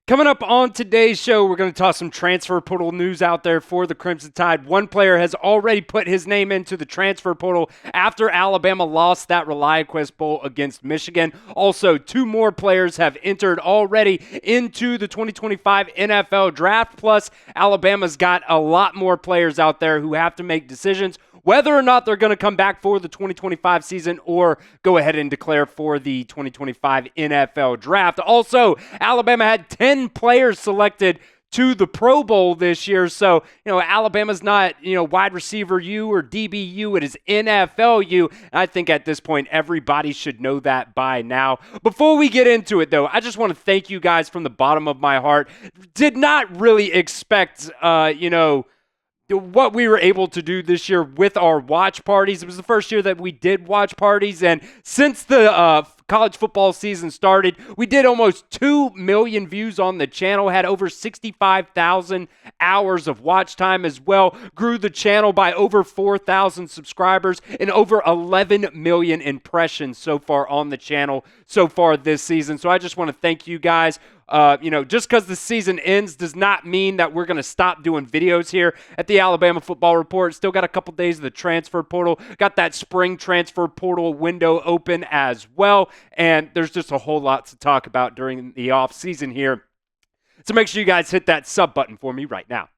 Coming up on today's show, we're going to toss some transfer portal news out there for the Crimson Tide. One player has already put his name into the transfer portal after Alabama lost that ReliaQuest Bowl against Michigan. Also, two more players have entered already into the 2025 NFL Draft. Plus, Alabama's got a lot more players out there who have to make decisions whether or not they're going to come back for the 2025 season or go ahead and declare for the 2025 NFL Draft. Also, Alabama had 10 players selected to the Pro Bowl this year. So, Alabama's not, wide receiver U or DBU. It is NFLU. And I think at this point, everybody should know that by now. Before we get into it, though, I just want to thank you guys from the bottom of my heart. Did not really expect, what we were able to do this year with our watch parties. It was the first year that we did watch parties, and since the college football season started, we did almost 2 million views on the channel, had over 65,000 hours of watch time as well, grew the channel by over 4,000 subscribers, and over 11 million impressions so far on the channel so far this season. So I just want to thank you guys. Just because the season ends does not mean that we're going to stop doing videos here at the Alabama Football Report. Still got a couple days of the transfer portal. Got that spring transfer portal window open as well. And there's just a whole lot to talk about during the off season here. So make sure you guys hit that sub button for me right now.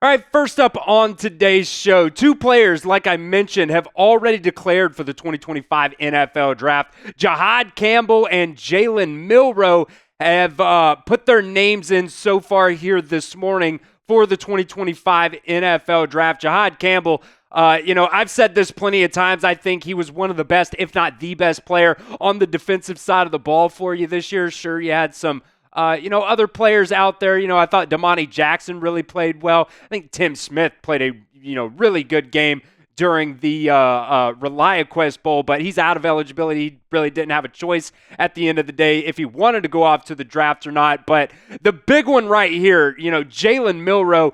All right, first up on today's show, two players, like I mentioned, have already declared for the 2025 NFL Draft. Jihaad Campbell and Jalen Milroe have put their names in so far here this morning for the 2025 NFL Draft. Jihaad Campbell, I've said this plenty of times. I think he was one of the best, if not the best player on the defensive side of the ball for you this year. Sure, you had some other players out there. I thought Domani Jackson really played well. I think Tim Smith played a, really good game during the ReliaQuest Bowl, but he's out of eligibility. He really didn't have a choice at the end of the day if he wanted to go off to the draft or not. But the big one right here, Jalen Milroe,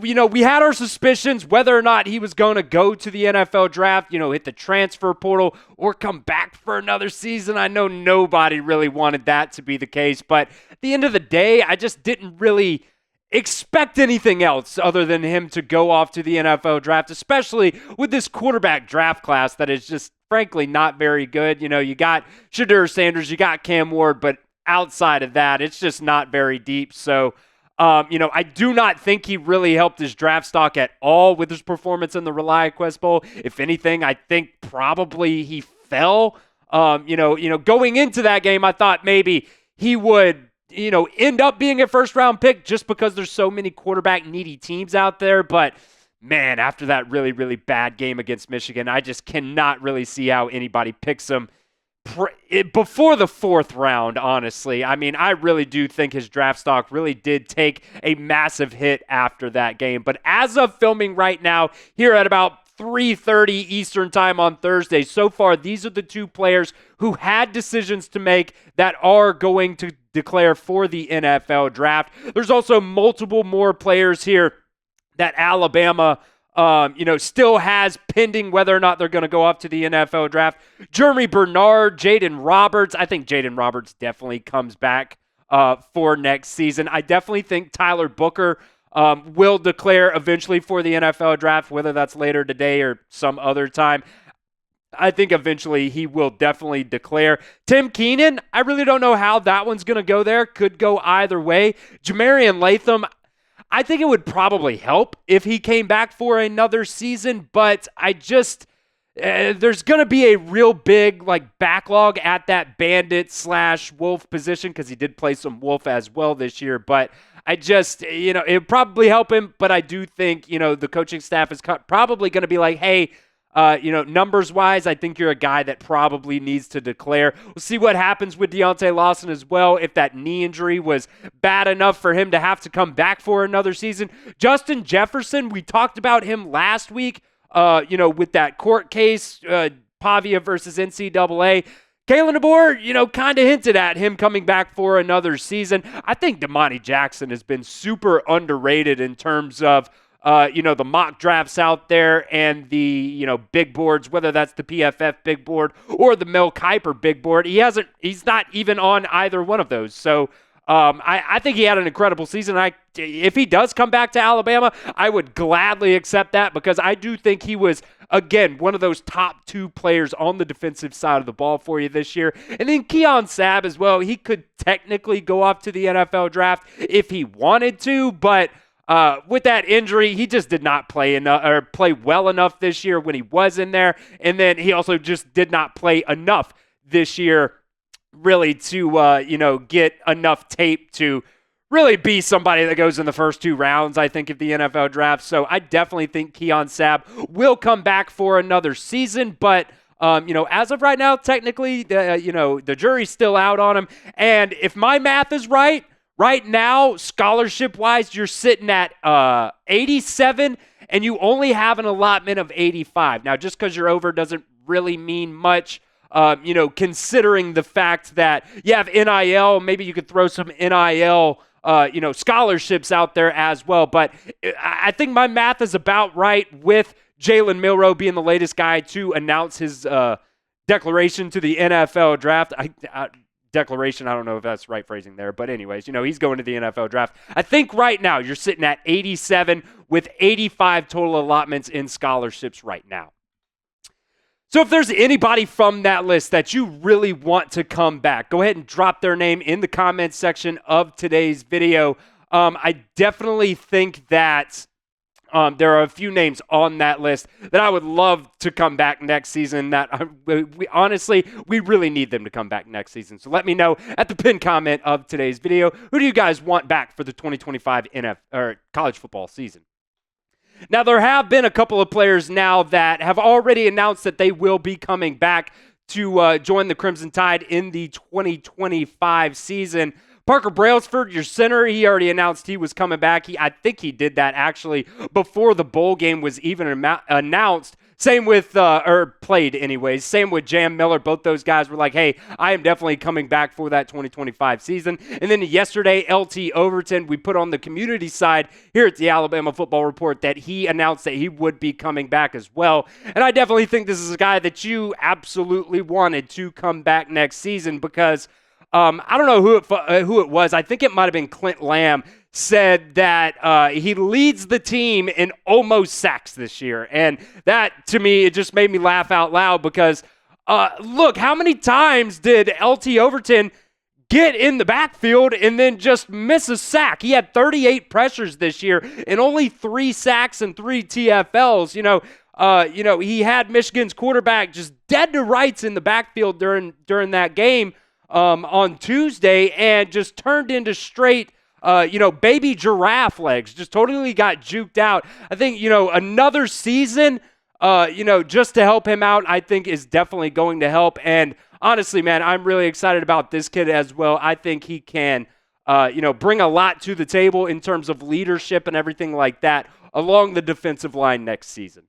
we had our suspicions whether or not he was going to go to the NFL Draft, hit the transfer portal or come back for another season. I know nobody really wanted that to be the case, but at the end of the day, I just didn't really expect anything else other than him to go off to the NFL Draft, especially with this quarterback draft class that is just frankly not very good. You got Shedeur Sanders, you got Cam Ward, but outside of that, it's just not very deep. So, I do not think he really helped his draft stock at all with his performance in the ReliaQuest Bowl. If anything, I think probably he fell. Going into that game, I thought maybe he would, end up being a first-round pick just because there's so many quarterback-needy teams out there. But, man, after that really, really bad game against Michigan, I just cannot really see how anybody picks him before the fourth round, honestly. I mean, I really do think his draft stock really did take a massive hit after that game. But as of filming right now, here at about 3:30 Eastern time on Thursday, so far, these are the two players who had decisions to make that are going to declare for the NFL Draft. There's also multiple more players here that Alabama still has pending whether or not they're going to go up to the NFL Draft. Germie Bernard, Jaeden Roberts. I think Jaeden Roberts definitely comes back for next season. I definitely think Tyler Booker will declare eventually for the NFL Draft, whether that's later today or some other time. I think eventually he will definitely declare. Tim Keenan, I really don't know how that one's going to go there. Could go either way. Jah-Marien Latham, I think it would probably help if he came back for another season, but I just, there's going to be a real big backlog at that bandit/wolf position because he did play some wolf as well this year, but I just, it would probably help him, but I do think, the coaching staff is probably going to be like, hey, numbers-wise, I think you're a guy that probably needs to declare. We'll see what happens with Deontae Lawson as well, if that knee injury was bad enough for him to have to come back for another season. Justin Jefferson, we talked about him last week, with that court case, Pavia versus NCAA. Kalen DeBoer, kind of hinted at him coming back for another season. I think Domani Jackson has been super underrated in terms of the mock drafts out there and the, big boards, whether that's the PFF big board or the Mel Kiper big board. He's not even on either one of those. So I think he had an incredible season. If he does come back to Alabama, I would gladly accept that, because I do think he was, again, one of those top 2 players on the defensive side of the ball for you this year. And then Keon Sabb as well. He could technically go off to the NFL draft if he wanted to, but with that injury, he just did not play well enough this year when he was in there. And then he also just did not play enough this year really to, get enough tape to really be somebody that goes in the first 2 rounds, I think, of the NFL draft. So I definitely think Keon Sabb will come back for another season. But, as of right now, technically, the jury's still out on him. And if my math is right now, scholarship-wise, you're sitting at 87, and you only have an allotment of 85. Now, just because you're over doesn't really mean much. Considering the fact that you have NIL, maybe you could throw some NIL, scholarships out there as well. But I think my math is about right with Jalen Milroe being the latest guy to announce his declaration to the NFL draft. Declaration, I don't know if that's right phrasing there. But anyways, he's going to the NFL draft. I think right now you're sitting at 87 with 85 total allotments in scholarships right now. So if there's anybody from that list that you really want to come back, go ahead and drop their name in the comments section of today's video. I definitely think that there are a few names on that list that I would love to come back next season. That we really need them to come back next season. So let me know at the pinned comment of today's video. Who do you guys want back for the 2025 college football season? Now, there have been a couple of players now that have already announced that they will be coming back to join the Crimson Tide in the 2025 season. Parker Brailsford, your center, he already announced he was coming back. I think he did that actually before the bowl game was even announced. Same with, played anyways. Same with Jam Miller. Both those guys were like, hey, I am definitely coming back for that 2025 season. And then yesterday, LT Overton, we put on the community side here at the Alabama Football Report that he announced that he would be coming back as well. And I definitely think this is a guy that you absolutely wanted to come back next season, because I don't know who it was. I think it might have been Clint Lamb said that he leads the team in almost sacks this year. And that, to me, it just made me laugh out loud, because look, how many times did LT Overton get in the backfield and then just miss a sack? He had 38 pressures this year and only 3 sacks and 3 TFLs. He had Michigan's quarterback just dead to rights in the backfield during that game on Tuesday, and just turned into straight baby giraffe legs. Just totally got juked out. I think, another season, just to help him out, I think is definitely going to help. And honestly, man, I'm really excited about this kid as well. I think he can, bring a lot to the table in terms of leadership and everything like that along the defensive line next season.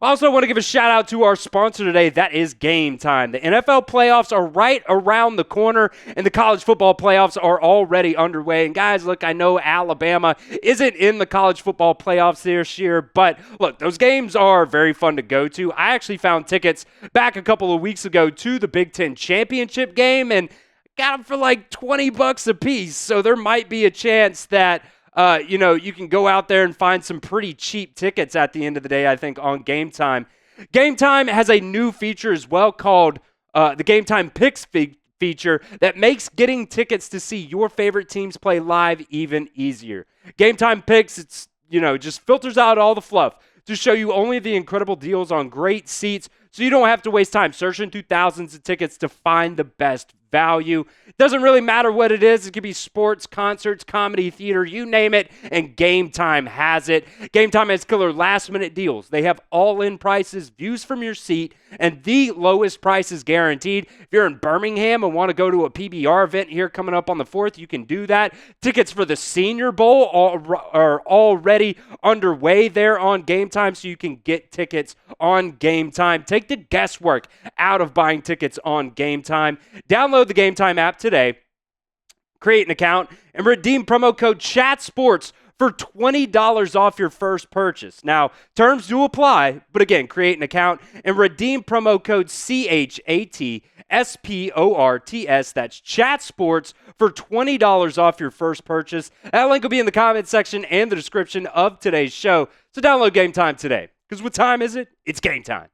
I also want to give a shout out to our sponsor today. That is Game Time. The NFL playoffs are right around the corner, and the college football playoffs are already underway. And guys, look, I know Alabama isn't in the college football playoffs this year, but look, those games are very fun to go to. I actually found tickets back a couple of weeks ago to the Big Ten championship game, and got them for like $20 a piece. So there might be a chance that you can go out there and find some pretty cheap tickets at the end of the day, I think, on Game Time. Game Time has a new feature as well called the Game Time Picks feature that makes getting tickets to see your favorite teams play live even easier. Game Time Picks, it's, just filters out all the fluff to show you only the incredible deals on great seats, so you don't have to waste time searching through thousands of tickets to find the best value. It doesn't really matter what it is. It could be sports, concerts, comedy, theater, you name it, and Game Time has it. Game Time has killer last-minute deals. They have all-in prices, views from your seat, and the lowest prices guaranteed. If you're in Birmingham and want to go to a PBR event here coming up on the 4th, you can do that. Tickets for the Senior Bowl are already underway there on Game Time, so you can get tickets on Game Time. Take the guesswork out of buying tickets on Game Time. Download the Game Time app today, create an account, and redeem promo code CHATSPORTS for $20 off your first purchase. Now, terms do apply, but again, create an account and redeem promo code CHATSPORTS, that's Chat Sports, for $20 off your first purchase. That link will be in the comment section and the description of today's show. So download Game Time today. Because what time is it? It's game time.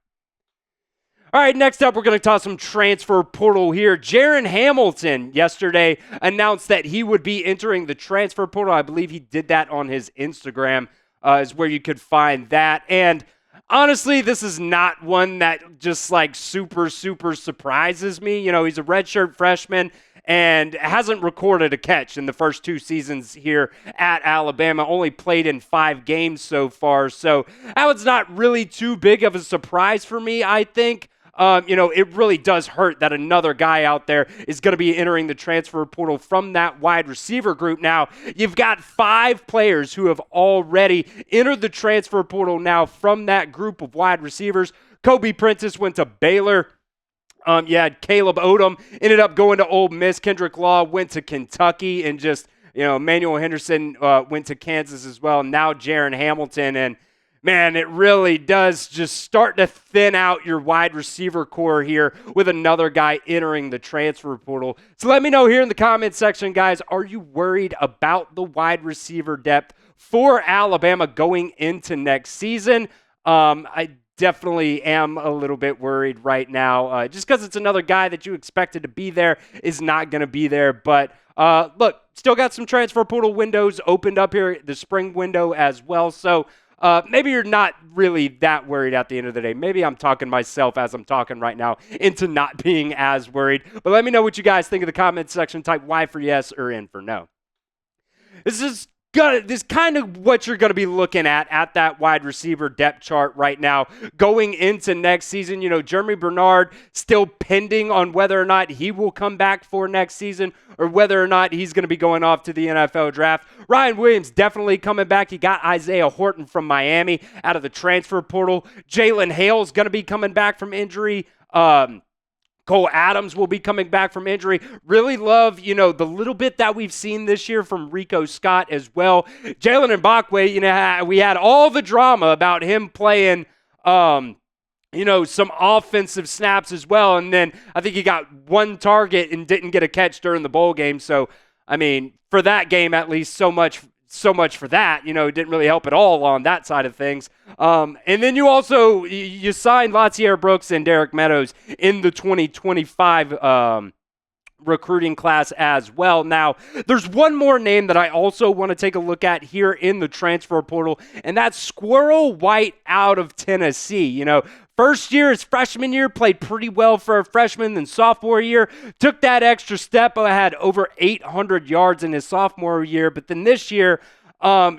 All right, next up, we're going to talk some transfer portal here. Jaren Hamilton yesterday announced that he would be entering the transfer portal. I believe he did that on his Instagram, is where you could find that. And honestly, this is not one that just like super surprises me. You know, he's a redshirt freshman and hasn't recorded a catch in the first 2 seasons here at Alabama. Only played in 5 games so far. So that was not really too big of a surprise for me, I think. It really does hurt that another guy out there is going to be entering the transfer portal from that wide receiver group. Now, you've got 5 players who have already entered the transfer portal now from that group of wide receivers. Kobe Prentice went to Baylor. You had Caleb Odom ended up going to Ole Miss. Kendrick Law went to Kentucky, and Emmanuel Henderson went to Kansas as well. Now Jaren Hamilton, and man, it really does just start to thin out your wide receiver core here with another guy entering the transfer portal. So let me know here in the comment section, guys, are you worried about the wide receiver depth for Alabama going into next season? I definitely am a little bit worried right now. Just because it's another guy that you expected to be there is not going to be there. But look, still got some transfer portal windows opened up here, the spring window as well. So maybe you're not really that worried at the end of the day. Maybe I'm talking myself as I'm talking right now into not being as worried. But let me know what you guys think in the comment section. Type Y for yes or N for no. This is kind of what you're going to be looking at that wide receiver depth chart right now going into next season. You know, Germie Bernard still pending on whether or not he will come back for next season or whether or not he's going to be going off to the NFL draft. Ryan Williams definitely coming back. You got Isaiah Horton from Miami out of the transfer portal. Jalen Hale's going to be coming back from injury. Cole Adams will be coming back from injury. Really love, the little bit that we've seen this year from Rico Scott as well. Jaylen Mbakwe, we had all the drama about him playing, some offensive snaps as well. And then I think he got 1 target and didn't get a catch during the bowl game. So, I mean, for that game at least, so much for that. It didn't really help at all on that side of things. And then you signed Latier Brooks and Derek Meadows in the 2025 recruiting class as well. Now, there's one more name that I also want to take a look at here in the transfer portal, and that's Squirrel White out of Tennessee. First year, his freshman year, played pretty well for a freshman. Then sophomore year, took that extra step. Had over 800 yards in his sophomore year. But then this year,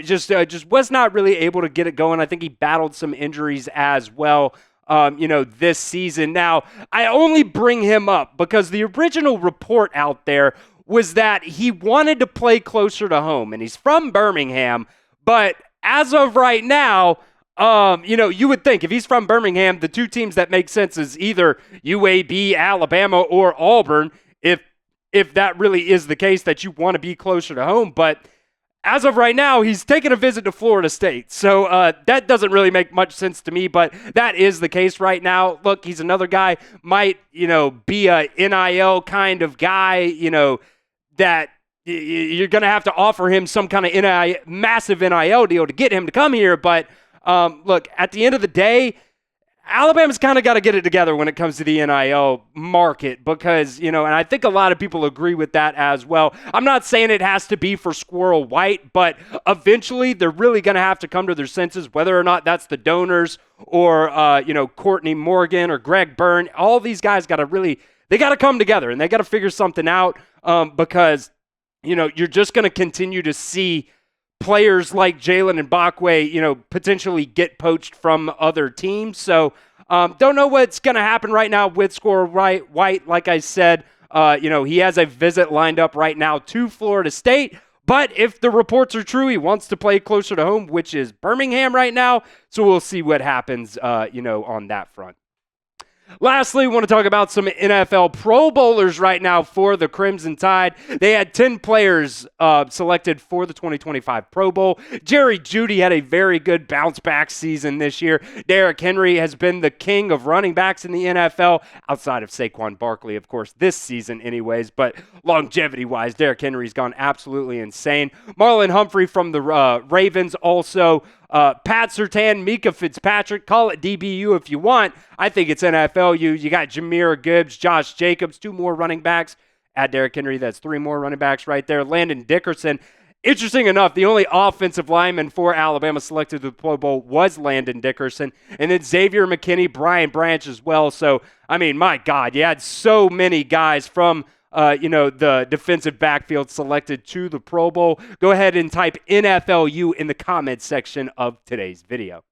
just was not really able to get it going. I think he battled some injuries as well, this season. Now, I only bring him up because the original report out there was that he wanted to play closer to home. And he's from Birmingham. But as of right now, you would think if he's from Birmingham, the 2 teams that make sense is either UAB, Alabama, or Auburn, if that really is the case that you want to be closer to home. But as of right now, he's taking a visit to Florida State. So that doesn't really make much sense to me, but that is the case right now. Look, he's another guy, might, be a NIL kind of guy, that you're going to have to offer him some kind of massive NIL deal to get him to come here. But look, at the end of the day, Alabama's kind of got to get it together when it comes to the NIL market because, and I think a lot of people agree with that as well. I'm not saying it has to be for Squirrel White, but eventually they're really going to have to come to their senses, whether or not that's the donors or, Courtney Morgan or Greg Byrne. All these guys got to come together and they got to figure something out because, you're just going to continue to see players like Jalen and Mbakwe, potentially get poached from other teams. So don't know what's going to happen right now with Squirrel White. Like I said, he has a visit lined up right now to Florida State. But if the reports are true, he wants to play closer to home, which is Birmingham right now. So we'll see what happens, on that front. Lastly, we want to talk about some NFL Pro Bowlers right now for the Crimson Tide. They had 10 players selected for the 2025 Pro Bowl. Jerry Jeudy had a very good bounce-back season this year. Derrick Henry has been the king of running backs in the NFL, outside of Saquon Barkley, of course, this season anyways. But longevity-wise, Derrick Henry's gone absolutely insane. Marlon Humphrey from the Ravens also. Pat Surtain, Mika Fitzpatrick, call it DBU if you want. I think it's NFLU. You got Jahmyr Gibbs, Josh Jacobs, 2 more running backs. Add Derrick Henry, that's 3 more running backs right there. Landon Dickerson. Interesting enough, the only offensive lineman for Alabama selected to the Pro Bowl was Landon Dickerson. And then Xavier McKinney, Brian Branch as well. So, I mean, my God, you had so many guys from the defensive backfield selected to the Pro Bowl. Go ahead and type NFLU in the comments section of today's video.